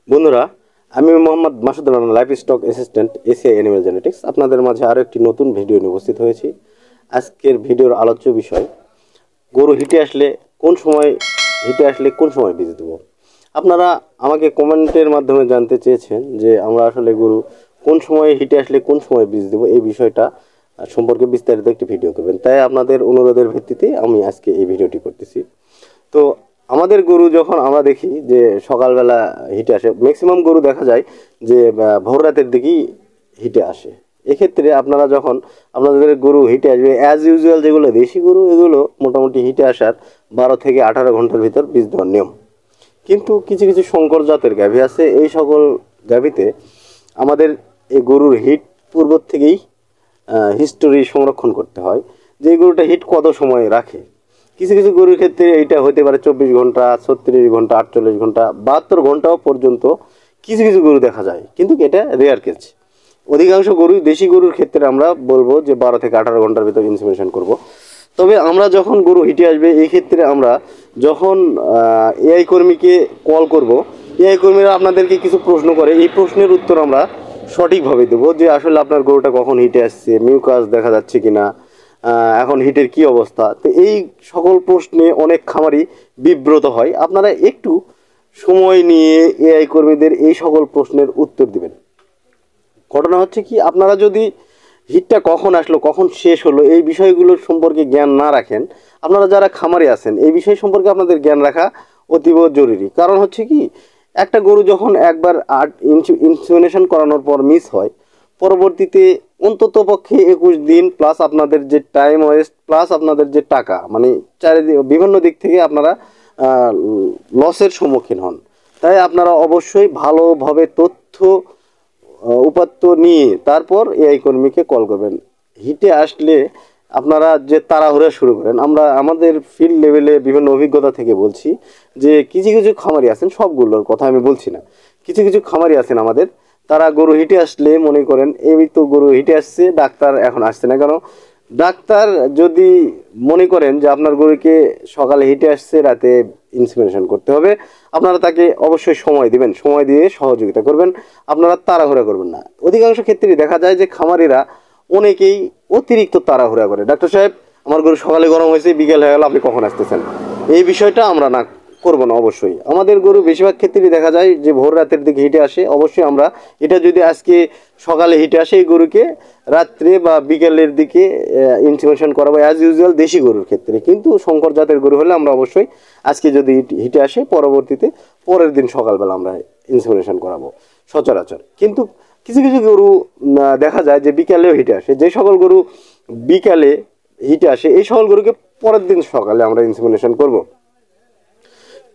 বন্ধুরা, আমি Mohammad Masudur Rahman, life stock assistant, ACI animal genetics, আপনাদের মাঝে আরও একটি নতুন ভিডিও নিয়ে উপস্থিত হয়েছি। আজকের ভিডিওর আলোচ্য বিষয়, গরু হিটে আসলে কোন সময় বীজ দেবো। আপনারা আমাকে কমেন্টের মাধ্যমে জানতে চেয়েছেন যে আমরা আসলে গরু কোন সময় হিটে আসলে কোন সময় বীজ দেবো, এই বিষয়টা সম্পর্কে বিস্তারিত একটি ভিডিও করবেন। তাই আপনাদের অনুরোধের ভিত্তিতে আমি আজকে এই ভিডিওটি করতেছি। তো আমাদের গরু যখন আমরা দেখি যে সকালবেলা হিটে আসে, ম্যাক্সিমাম গরু দেখা যায় যে ভোর রাতের দিকেই হিটে আসে। এক্ষেত্রে আপনারা যখন আপনাদের গরু হিটে আসবে, অ্যাজ ইউজুয়াল যেগুলো দেশি গরু, এগুলো মোটামুটি হিটে আসার 12 থেকে 18 ঘন্টার ভিতর বীজ দেওয়ার নিয়ম। কিন্তু কিছু কিছু শঙ্কর জাতের গাভী আছে, এই সকল গাভীতে আমাদের এই গরুর হিট পূর্ব থেকেই হিস্টোরি সংরক্ষণ করতে হয়, যে গরুটা হিট কত সময় রাখে। কিছু কিছু গরুর ক্ষেত্রে এইটা হতে পারে 24 ঘন্টা, 36 ঘন্টা, 48 ঘন্টা, 72 ঘন্টাও পর্যন্ত কিছু কিছু গরু দেখা যায়, কিন্তু এটা রেয়ার কেস। অধিকাংশ গরু, দেশি গরুর ক্ষেত্রে আমরা বলবো যে 12 থেকে 18 ঘন্টার ভিতর ইনসেমিনেশন করব। তবে আমরা যখন গরু হিটে আসবে, এই ক্ষেত্রে আমরা যখন এআই কর্মীকে কল করব, এআই কর্মীরা আপনাদেরকে কিছু প্রশ্ন করে, এই প্রশ্নের উত্তর আমরা সঠিকভাবে দেবো যে আসলে আপনার গরুটা কখন হিটে আসছে, মিউকাস দেখা যাচ্ছে কিনা, এখন হিটের কি অবস্থা। তো এই সকল প্রশ্নে অনেক খামারি বিব্রত হয়। আপনারা একটু সময় নিয়ে এআই কর্মীদের এই সকল প্রশ্নের উত্তর দিবেন। ঘটনা হচ্ছে কি, আপনারা যদি হিটটা কখন আসলো, কখন শেষ হলো, এই বিষয়গুলোর সম্পর্কে জ্ঞান না রাখেন, আপনারা যারা খামারে আছেন এই বিষয় সম্পর্কে আপনাদের জ্ঞান রাখা অতীব জরুরি। কারণ হচ্ছে কি, একটা গরু যখন একবার ইনসেমিনেশন করানোর পর মিস হয়, পরবর্তীতে অন্তত পক্ষে 21 দিন প্লাস আপনাদের যে টাইম ওয়েস্ট প্লাস আপনাদের যে টাকা, মানে চারিদিক বিভিন্ন দিক থেকে আপনারা লসের সম্মুখীন হন। তাই আপনারা অবশ্যই ভালোভাবে তথ্য উপাত্ত নিয়ে তারপর এআই কর্মীকে কল করবেন। হিটে আসলে আপনারা যে তাড়াহুড়া শুরু করেন, আমরা আমাদের ফিল্ড লেভেলে বিভিন্ন অভিজ্ঞতা থেকে বলছি যে কিছু কিছু খামারি আছেন, সবগুলোর কথা আমি বলছি না, কিছু কিছু খামারি আছেন আমাদের, তারা গরু হিটে আসলে মনে করেন এই তো গরু হিটে আসছে, ডাক্তার এখন আসছে না কেন। ডাক্তার যদি মনে করেন যে আপনার গরুকে সকালে হিটে আসছে, রাতে ইনসেমিনেশন করতে হবে, আপনারা তাকে অবশ্যই সময় দিবেন, সময় দিয়ে সহযোগিতা করবেন, আপনারা তাড়াহুড়া করবেন না। অধিকাংশ ক্ষেত্রে দেখা যায় যে খামারিরা অনেকেই অতিরিক্ত তাড়াহুড়া করে, ডাক্তার সাহেব আমার গরু সকালে গরম হয়েছে, বিকেল হয়ে গেল, আপনি কখন আসতেছেন, এই বিষয়টা আমরা না করবো না। অবশ্যই আমাদের গরু বেশিরভাগ ক্ষেত্রেই দেখা যায় যে ভোর রাতের দিকে হিটে আসে। অবশ্যই আমরা এটা যদি আজকে সকালে হিটে আসে, এই গরুকে রাত্রে বা বিকেলের দিকে ইনসেমিনেশন করাবো অ্যাজ ইউজুয়াল দেশি গরুর ক্ষেত্রে। কিন্তু শঙ্কর জাতের গরু হলে আমরা অবশ্যই আজকে যদি হিটে আসে, পরবর্তীতে পরের দিন সকালবেলা আমরা ইনসেমিনেশন করাবো সচরাচর। কিন্তু কিছু কিছু গরু দেখা যায় যে বিকালেও হিটে আসে। যে সকল গরু বিকালে হিটে আসে, এই সকল গরুকে পরের দিন সকালে আমরা ইনসেমিনেশন করব।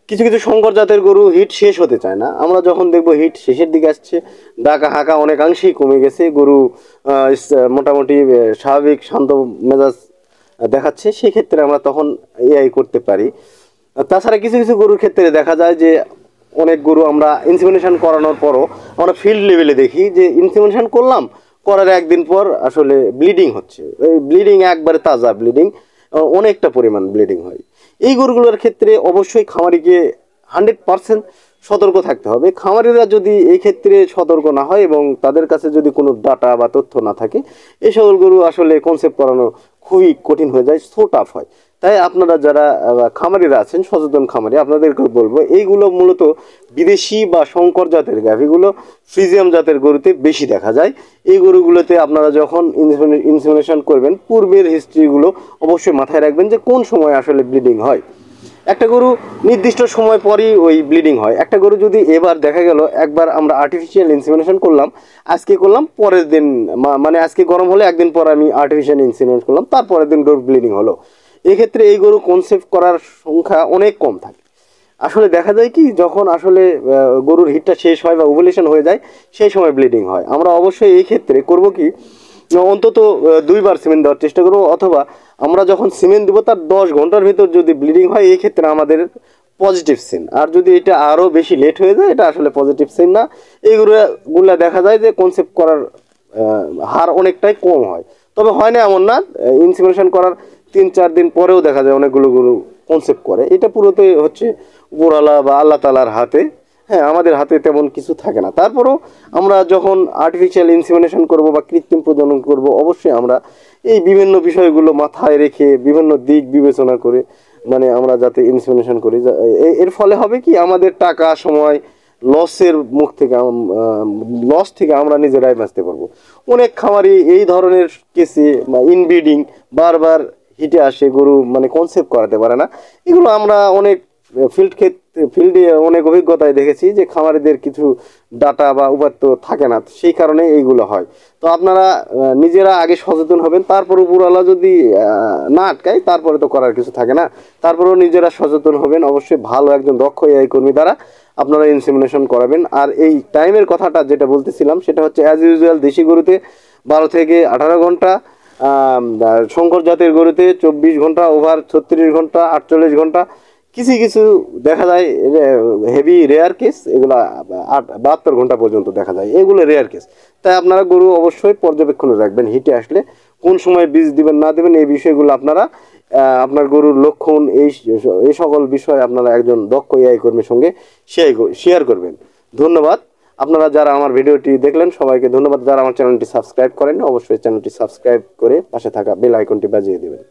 কিছু কিছু শঙ্কর জাতের গরু হিট শেষ হতে চায় না। আমরা যখন দেখবো হিট শেষের দিকে আসছে, ডাকা হাঁকা অনেকাংশেই কমে গেছে, গরু মোটামুটি স্বাভাবিক শান্ত মেজাজ দেখাচ্ছে, সেক্ষেত্রে আমরা তখন এআই করতে পারি। তাছাড়া কিছু কিছু গরুর ক্ষেত্রে দেখা যায় যে অনেক গরু আমরা ইনসেমিনেশন করানোর পরও আমরা ফিল্ড লেভেলে দেখি যে ইনসেমিনেশন করলাম, করার একদিন পর আসলে ব্লিডিং হচ্ছে, এই ব্লিডিং একবারে তাজা ব্লিডিং, অনেকটা পরিমাণ ব্লিডিং হয়। এই গরুগুলোর ক্ষেত্রে অবশ্যই খামারিকে 100% সতর্ক থাকতে হবে। খামারিরা যদি এই ক্ষেত্রে সতর্ক না হয় এবং তাদের কাছে যদি কোনো ডাটা বা তথ্য না থাকে, এই সকল গরু আসলে কনসেপ্ট করানো খুবই কঠিন হয়ে যায়, সো টাফ হয়। তাই আপনারা যারা খামারিরা আছেন, সচেতন খামারি, আপনাদেরকে বলবো এইগুলো মূলত বিদেশি বা শঙ্কর জাতের গাভীগুলো ফ্রিজিয়াম জাতের গরুতে বেশি দেখা যায়। এই গরুগুলোতে আপনারা যখন ইনসেমিনেশন করবেন, পূর্বের হিস্ট্রিগুলো অবশ্যই মাথায় রাখবেন যে কোন সময় আসলে ব্লিডিং হয়। একটা গরু নির্দিষ্ট সময় পরই ওই ব্লিডিং হয়। একটা গরু যদি এবার দেখা গেল একবার আমরা আর্টিফিশিয়াল ইনসেমিনেশন করলাম, আজকে করলাম, পরের দিন মানে আজকে গরম হলে একদিন পর আমি আর্টিফিশিয়াল ইনসেমিনেশন করলাম, তারপরের দিন গরু ব্লিডিং হলো, এক্ষেত্রে এই গরু কনসেপ্ট করার সংখ্যা অনেক কম থাকে। আসলে দেখা যায় কি, যখন আসলে গরুর হিটটা শেষ হয় বা ওভুলেশন হয়ে যায়, সেই সময় ব্লিডিং হয়। আমরা অবশ্যই এই ক্ষেত্রে করব কি, অন্তত 2বার সিমেন্ট দেওয়ার চেষ্টা করবো, অথবা আমরা যখন সিমেন্ট দেবো তার 10 ঘন্টার ভিতর যদি ব্লিডিং হয়, এই ক্ষেত্রে আমাদের পজিটিভ সিন। আর যদি এটা আরও বেশি লেট হয়ে যায়, এটা আসলে পজিটিভ সিন না। এইগুলো দেখা যায় যে কনসেপ্ট করার হার অনেকটাই কম হয়। তবে হয় না এমন না, ইনসেমিনেশন করার 3-4 দিন পরেও দেখা যায় অনেকগুলো গরু কনসেপ্ট করে। এটা পুরোটাই হচ্ছে উপরওয়ালা বা আল্লাহ তালার হাতে। হ্যাঁ, আমাদের হাতে তেমন কিছু থাকে না। তারপরেও আমরা যখন আর্টিফিশিয়াল ইনসেমিনেশন করব বা কৃত্রিম প্রজনন করব, অবশ্যই আমরা এই বিভিন্ন বিষয়গুলো মাথায় রেখে বিভিন্ন দিক বিবেচনা করে মানে আমরা যাতে ইনসেমিনেশন করি, এর ফলে হবে কি আমাদের টাকা সময় লসের মুখ থেকে লস থেকে আমরা নিজেরাই বাঁচতে পারবো। অনেক খামারি এই ধরনের কেসে ইনব্রিডিং বারবার হিটে আসে, গরু মানে কনসেপ্ট করাতে পারে না। এগুলো আমরা অনেক ফিল্ডে অনেক অভিজ্ঞতায় দেখেছি যে খামারিদের কিছু ডাটা বা উপাত্ত থাকে না, সেই কারণে এইগুলো হয়। তো আপনারা নিজেরা আগে সচেতন হবেন, তারপর উপরওয়ালা যদি না আটকায় তারপরে তো করার কিছু থাকে না। তারপরেও নিজেরা সচেতন হবেন, অবশ্যই ভালো একজন দক্ষ এআই কর্মী দ্বারা আপনারা ইনসেমিনেশন করাবেন। আর এই টাইমের কথাটা যেটা বলতেছিলাম সেটা হচ্ছে অ্যাজ ইউজুয়াল দেশি গরুতে 12 থেকে 18 ঘন্টা, শঙ্কর জাতের গরুতে 24 ঘন্টা, ওভার 36 ঘন্টা, 48 ঘন্টা, কিছু কিছু দেখা যায় হেভি রেয়ার কেস, এগুলা 72 ঘন্টা পর্যন্ত দেখা যায়, এগুলো রেয়ার কেস। তাই আপনারা গরু অবশ্যই পর্যবেক্ষণে রাখবেন, হিটে আসলে কোন সময় বীজ দিবেন না দেবেন এই বিষয়গুলো আপনারা আপনার গরুর লক্ষণ এই সকল বিষয় আপনারা একজন দক্ষ এআই কর্মীর সঙ্গে শেয়ার করবেন। ধন্যবাদ। আপনারা যারা আমার ভিডিওটি দেখলেন সবাইকে ধন্যবাদ। যারা আমার চ্যানেলটি সাবস্ক্রাইব করেন অবশ্যই চ্যানেলটি সাবস্ক্রাইব করে পাশে থাকা বেল আইকনটি বাজিয়ে দেবেন।